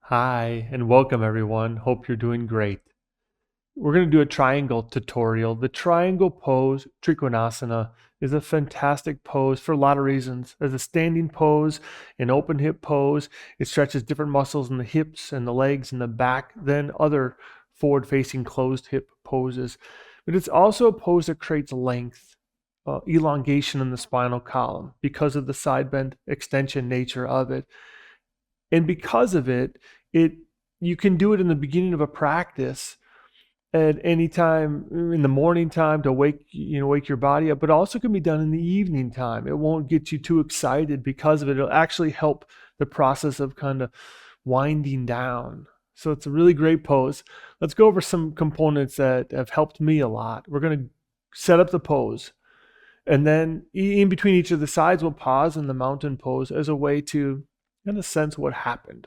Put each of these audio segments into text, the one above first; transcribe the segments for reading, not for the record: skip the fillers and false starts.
Hi, and welcome everyone. Hope you're doing great. We're going to do a triangle tutorial. The triangle pose, Trikonasana, is a fantastic pose for a lot of reasons. As a standing pose, an open hip pose, it stretches different muscles in the hips and the legs and the back than other forward-facing closed hip poses. But it's also a pose that creates length, elongation in the spinal column because of the side bend extension nature of it. And because of it, it you can do it in the beginning of a practice at any time in the morning time to wake your body up, but also can be done in the evening time. It won't get you too excited because of it. It'll actually help the process of kind of winding down. So it's a really great pose. Let's go over some components that have helped me a lot. We're going to set up the pose. And then in between each of the sides, we'll pause in the mountain pose as a way to kind of sense what happened.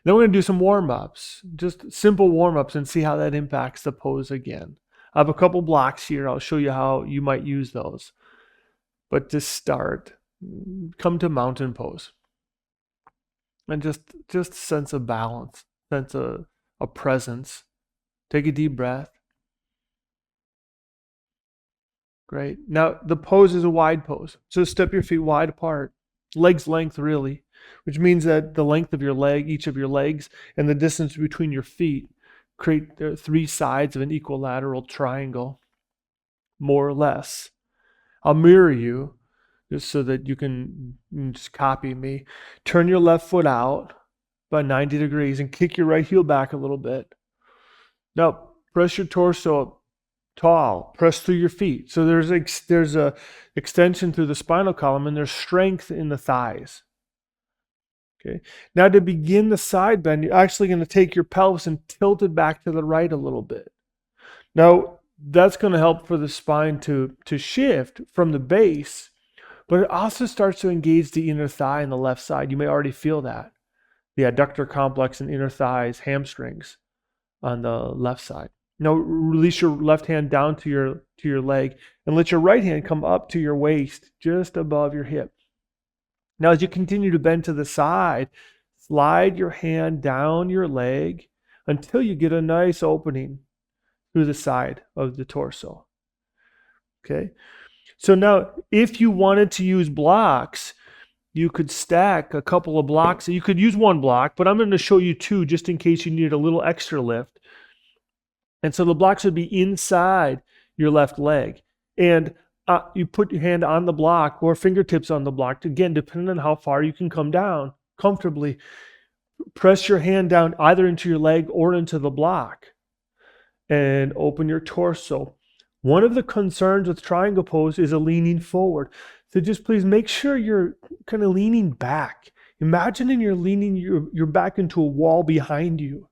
Then we're going to do some warm-ups, just simple warm-ups, and see how that impacts the pose again. I have a couple blocks here. I'll show you how you might use those. But to start, come to mountain pose. And just sense of balance, sense of a presence. Take a deep breath. Great. Now, the pose is a wide pose. So step your feet wide apart. Legs length, really, which means that the length of your leg, each of your legs, and the distance between your feet create the three sides of an equilateral triangle, more or less. I'll mirror you just so that you can just copy me. Turn your left foot out by 90 degrees and kick your right heel back a little bit. Now, press your torso up tall, press through your feet. So there's a extension through the spinal column and there's strength in the thighs. Okay. Now to begin the side bend, you're actually going to take your pelvis and tilt it back to the right a little bit. Now that's going to help for the spine to shift from the base, but it also starts to engage the inner thigh on the left side. You may already feel that. The adductor complex and inner thighs, hamstrings on the left side. Now release your left hand down to your leg and let your right hand come up to your waist, just above your hip. Now as you continue to bend to the side, slide your hand down your leg until you get a nice opening through the side of the torso. Okay? So now if you wanted to use blocks, you could stack a couple of blocks. You could use one block, but I'm going to show you two just in case you need a little extra lift. And so the blocks would be inside your left leg. And you put your hand on the block or fingertips on the block. Again, depending on how far you can come down comfortably. Press your hand down either into your leg or into the block. And open your torso. One of the concerns with triangle pose is a leaning forward. So just please make sure you're kind of leaning back. Imagining you're leaning your back into a wall behind you.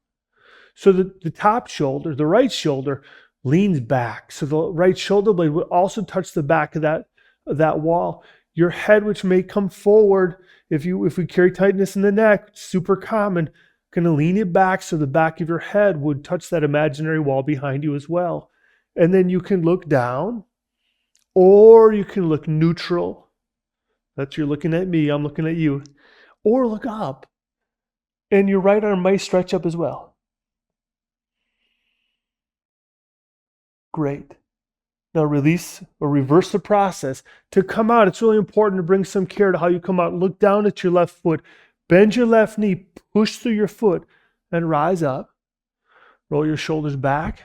So the top shoulder, the right shoulder, leans back. So the right shoulder blade will also touch the back of that wall. Your head, which may come forward if we carry tightness in the neck, super common, going to lean it back so the back of your head would touch that imaginary wall behind you as well. And then you can look down, or you can look neutral. That's you're looking at me, I'm looking at you. Or look up. And your right arm might stretch up as well. Great. Now release or reverse the process. To come out, it's really important to bring some care to how you come out. Look down at your left foot. Bend your left knee. Push through your foot and rise up. Roll your shoulders back.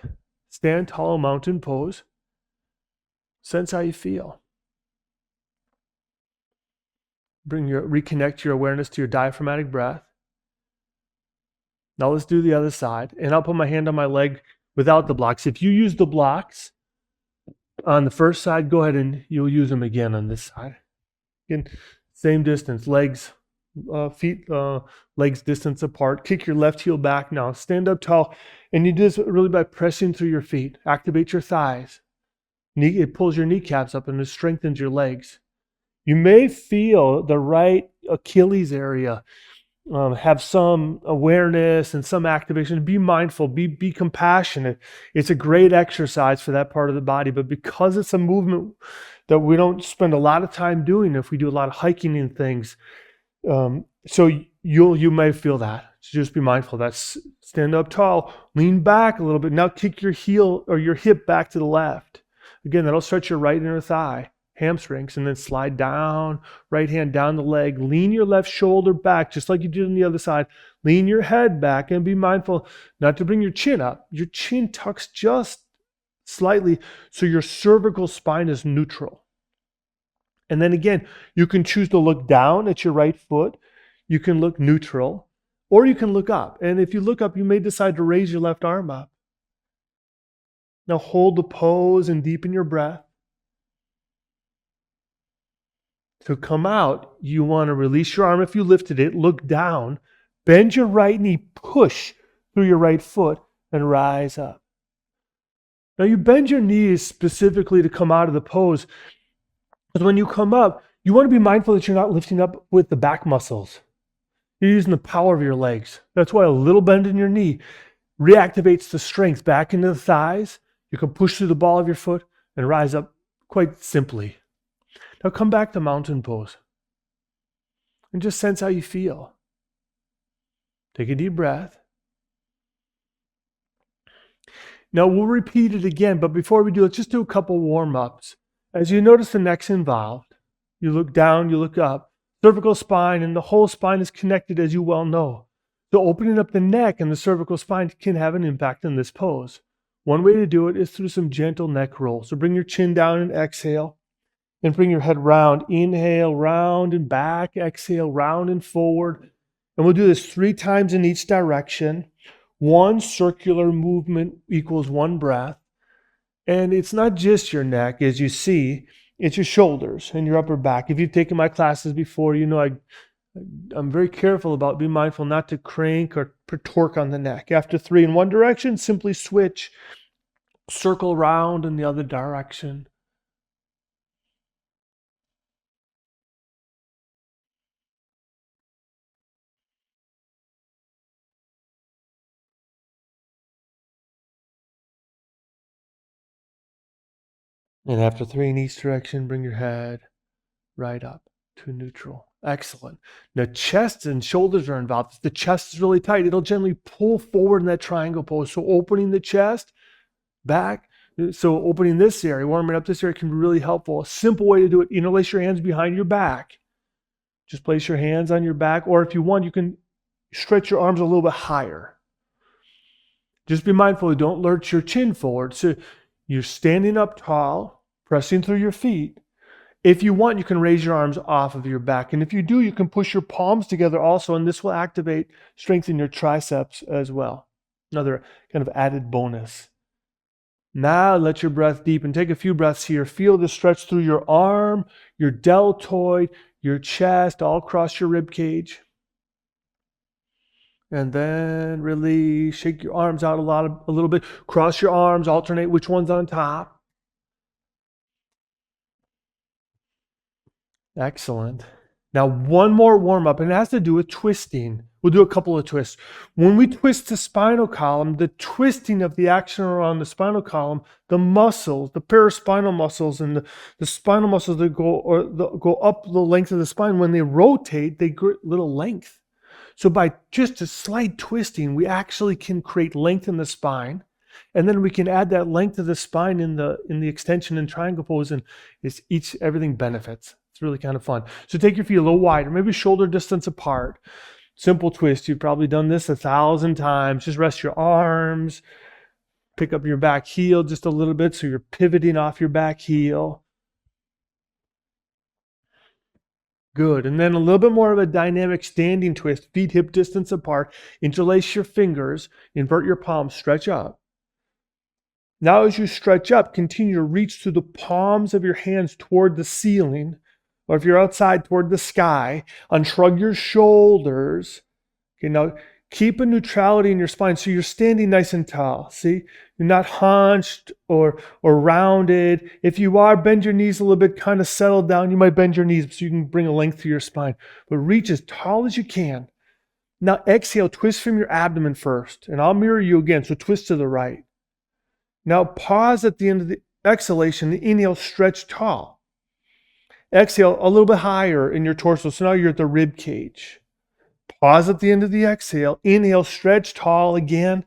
Stand tall, mountain pose. Sense how you feel. Reconnect your awareness to your diaphragmatic breath. Now let's do the other side. And I'll put my hand on my leg without the blocks. If you use the blocks on the first side, go ahead and you'll use them again on this side. Again, same distance, legs, feet, legs distance apart. Kick your left heel back now. Stand up tall. And you do this really by pressing through your feet. Activate your thighs. It pulls your kneecaps up and it strengthens your legs. You may feel the right Achilles area have some awareness and some activation. Be mindful, be compassionate. It's a great exercise for that part of the body, but because it's a movement that we don't spend a lot of time doing if we do a lot of hiking and things, so you may feel that. So just be mindful of that. Stand up tall, lean back a little bit. Now kick your heel or your hip back to the left. Again, that'll stretch your right inner thigh, hamstrings, and then slide down, right hand down the leg. Lean your left shoulder back, just like you did on the other side. Lean your head back and be mindful not to bring your chin up. Your chin tucks just slightly so your cervical spine is neutral. And then again, you can choose to look down at your right foot. You can look neutral, or you can look up. And if you look up, you may decide to raise your left arm up. Now hold the pose and deepen your breath. To come out, you want to release your arm if you lifted it, look down, bend your right knee, push through your right foot, and rise up. Now you bend your knees specifically to come out of the pose, because when you come up, you want to be mindful that you're not lifting up with the back muscles. You're using the power of your legs. That's why a little bend in your knee reactivates the strength back into the thighs. You can push through the ball of your foot and rise up quite simply. Now come back to mountain pose and just sense how you feel. Take a deep breath. Now we'll repeat it again, but before we do it, just do a couple warm-ups. As you notice the neck's involved, you look down, you look up. Cervical spine and the whole spine is connected, as you well know. So opening up the neck and the cervical spine can have an impact in this pose. One way to do it is through some gentle neck roll. So bring your chin down and exhale. And bring your head round. Inhale, round and back. Exhale, round and forward. And we'll do this 3 times in each direction. One circular movement equals 1 breath. And it's not just your neck, as you see. It's your shoulders and your upper back. If you've taken my classes before, you know I'm very careful about being mindful not to crank or torque on the neck. After 3 in one direction, simply switch. Circle around in the other direction. And after 3 in each direction, bring your head right up to neutral. Excellent. Now chest and shoulders are involved. If the chest is really tight, it'll generally pull forward in that triangle pose. So opening the chest, back. So opening this area, warming up this area can be really helpful. A simple way to do it, interlace your hands behind your back. Just place your hands on your back. Or if you want, you can stretch your arms a little bit higher. Just be mindful, don't lurch your chin forward. So you're standing up tall, pressing through your feet. If you want, you can raise your arms off of your back. And if you do, you can push your palms together also, and this will activate, strengthen your triceps as well. Another kind of added bonus. Now let your breath deepen. Take a few breaths here. Feel the stretch through your arm, your deltoid, your chest, all across your rib cage. And then release. Shake your arms out a little bit. Cross your arms, alternate which one's on top. Excellent. Now one more warm-up, and it has to do with twisting. We'll do a couple of twists. When we twist the spinal column, the twisting of the action around the spinal column, the muscles, the paraspinal muscles and the spinal muscles that go up the length of the spine, when they rotate, they get little length. So by just a slight twisting, we actually can create length in the spine. And then we can add that length of the spine in the extension and triangle pose, and everything benefits. It's really kind of fun. So take your feet a little wider, maybe shoulder distance apart. Simple twist. You've probably done this 1,000 times. Just rest your arms. Pick up your back heel just a little bit so you're pivoting off your back heel. Good. And then a little bit more of a dynamic standing twist. Feet hip distance apart. Interlace your fingers. Invert your palms. Stretch up. Now as you stretch up, continue to reach through the palms of your hands toward the ceiling. Or if you're outside, toward the sky. Unshrug your shoulders. Okay, now keep a neutrality in your spine so you're standing nice and tall. See? You're not hunched or rounded. If you are, bend your knees a little bit, kind of settle down. You might bend your knees so you can bring a length to your spine. But reach as tall as you can. Now exhale, twist from your abdomen first. And I'll mirror you again, so twist to the right. Now pause at the end of the exhalation. The inhale, stretch tall. Exhale a little bit higher in your torso. So now you're at the rib cage. Pause at the end of the exhale. Inhale, stretch tall again.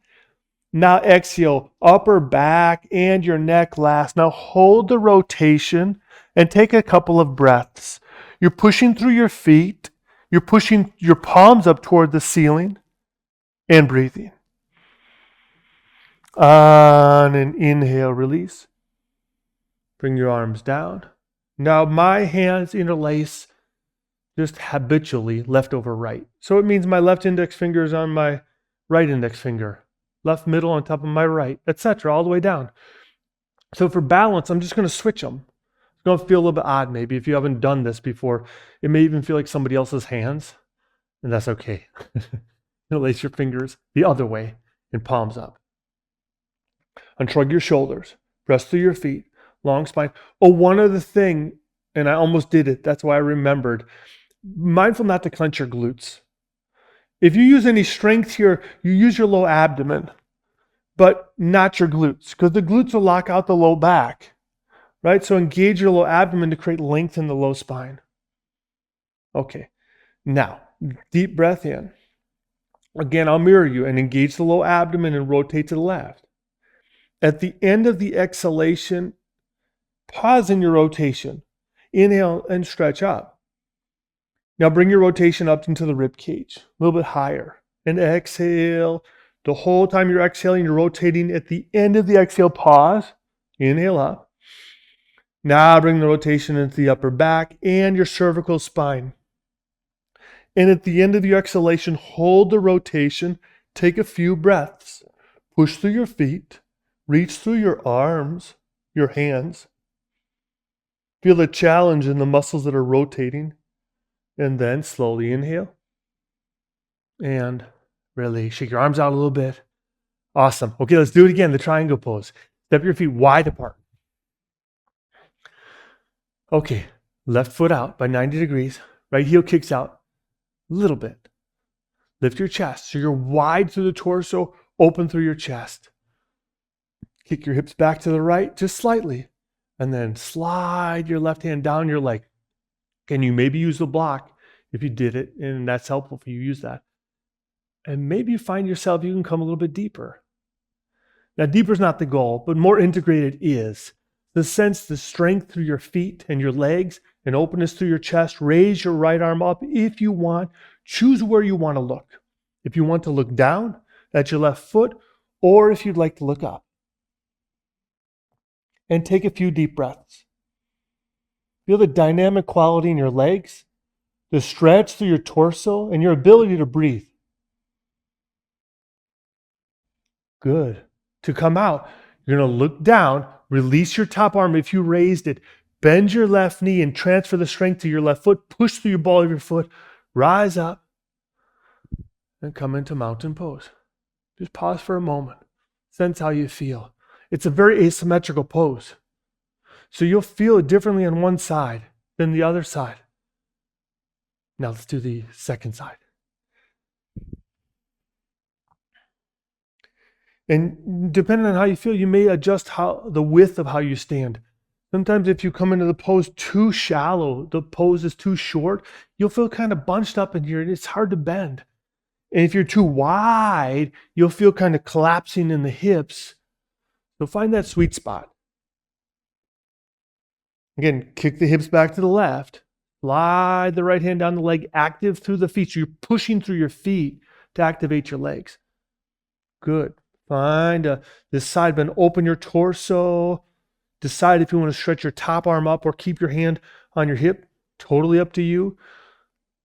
Now exhale, upper back and your neck last. Now hold the rotation and take a couple of breaths. You're pushing through your feet. You're pushing your palms up toward the ceiling and breathing. On an inhale, release. Bring your arms down. Now my hands interlace just habitually left over right. So it means my left index finger is on my right index finger, left middle on top of my right, etc., all the way down. So for balance, I'm just going to switch them. It's going to feel a little bit odd maybe if you haven't done this before. It may even feel like somebody else's hands, and that's okay. Interlace your fingers the other way and palms up. Unshrug your shoulders. Press through your feet. Long spine. Oh, one other thing, and I almost did it. That's why I remembered. Mindful not to clench your glutes. If you use any strength here, you use your low abdomen, but not your glutes, because the glutes will lock out the low back, right? So engage your low abdomen to create length in the low spine. Okay, now deep breath in. Again, I'll mirror you and engage the low abdomen and rotate to the left. At the end of the exhalation, pause in your rotation. Inhale and stretch up. Now bring your rotation up into the rib cage, a little bit higher. And exhale. The whole time you're exhaling, you're rotating. At the end of the exhale, pause. Inhale up. Now bring the rotation into the upper back and your cervical spine. And at the end of your exhalation, hold the rotation. Take a few breaths. Push through your feet. Reach through your arms, your hands. Feel the challenge in the muscles that are rotating. And then slowly inhale. And really shake your arms out a little bit. Awesome. Okay, let's do it again, the triangle pose. Step your feet wide apart. Okay, left foot out by 90 degrees. Right heel kicks out a little bit. Lift your chest so you're wide through the torso, open through your chest. Kick your hips back to the right just slightly. And then slide your left hand down your leg. Can you maybe use the block if you did it, and that's helpful for you, use that. And maybe you find yourself, you can come a little bit deeper. Now, deeper is not the goal, but more integrated is. The sense, the strength through your feet and your legs and openness through your chest. Raise your right arm up if you want. Choose where you want to look. If you want to look down at your left foot, or if you'd like to look up. And take a few deep breaths. Feel the dynamic quality in your legs, the stretch through your torso, and your ability to breathe. Good. To come out, you're going to look down, release your top arm if you raised it, bend your left knee and transfer the strength to your left foot, push through your ball of your foot, rise up, and come into mountain pose. Just pause for a moment. Sense how you feel. It's a very asymmetrical pose. So you'll feel it differently on one side than the other side. Now let's do the second side. And depending on how you feel, you may adjust the width of how you stand. Sometimes if you come into the pose too shallow, the pose is too short, you'll feel kind of bunched up in here and it's hard to bend. And if you're too wide, you'll feel kind of collapsing in the hips. So find that sweet spot. Again, kick the hips back to the left. Slide the right hand down the leg, active through the feet. So you're pushing through your feet to activate your legs. Good. Find this side bend. Open your torso. Decide if you want to stretch your top arm up or keep your hand on your hip. Totally up to you.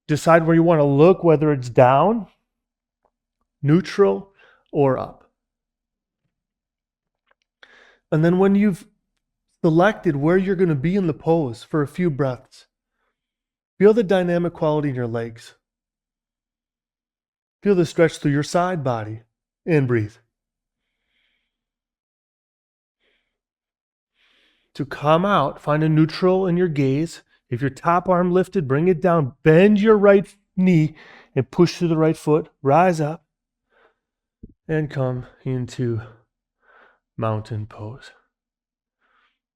Decide where you want to look, whether it's down, neutral, or up. And then when you've selected where you're going to be in the pose for a few breaths, feel the dynamic quality in your legs. Feel the stretch through your side body and breathe. To come out, find a neutral in your gaze. If your top arm lifted, bring it down. Bend your right knee and push through the right foot. Rise up and come into mountain pose.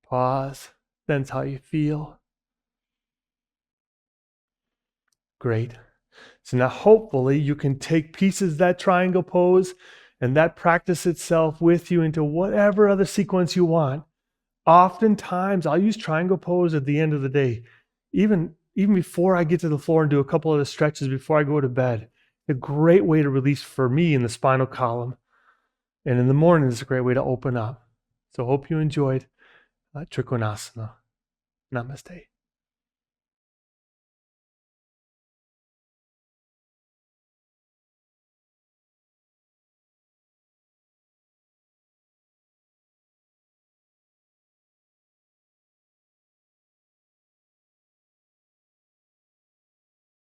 Pause. Sense how you feel. Great. So now hopefully you can take pieces of that triangle pose and that practice itself with you into whatever other sequence you want. Oftentimes I'll use triangle pose at the end of the day, even before I get to the floor and do a couple of the stretches before I go to bed. A great way to release for me in the spinal column. And in the morning, it's a great way to open up. So hope you enjoyed Trikonasana. Namaste.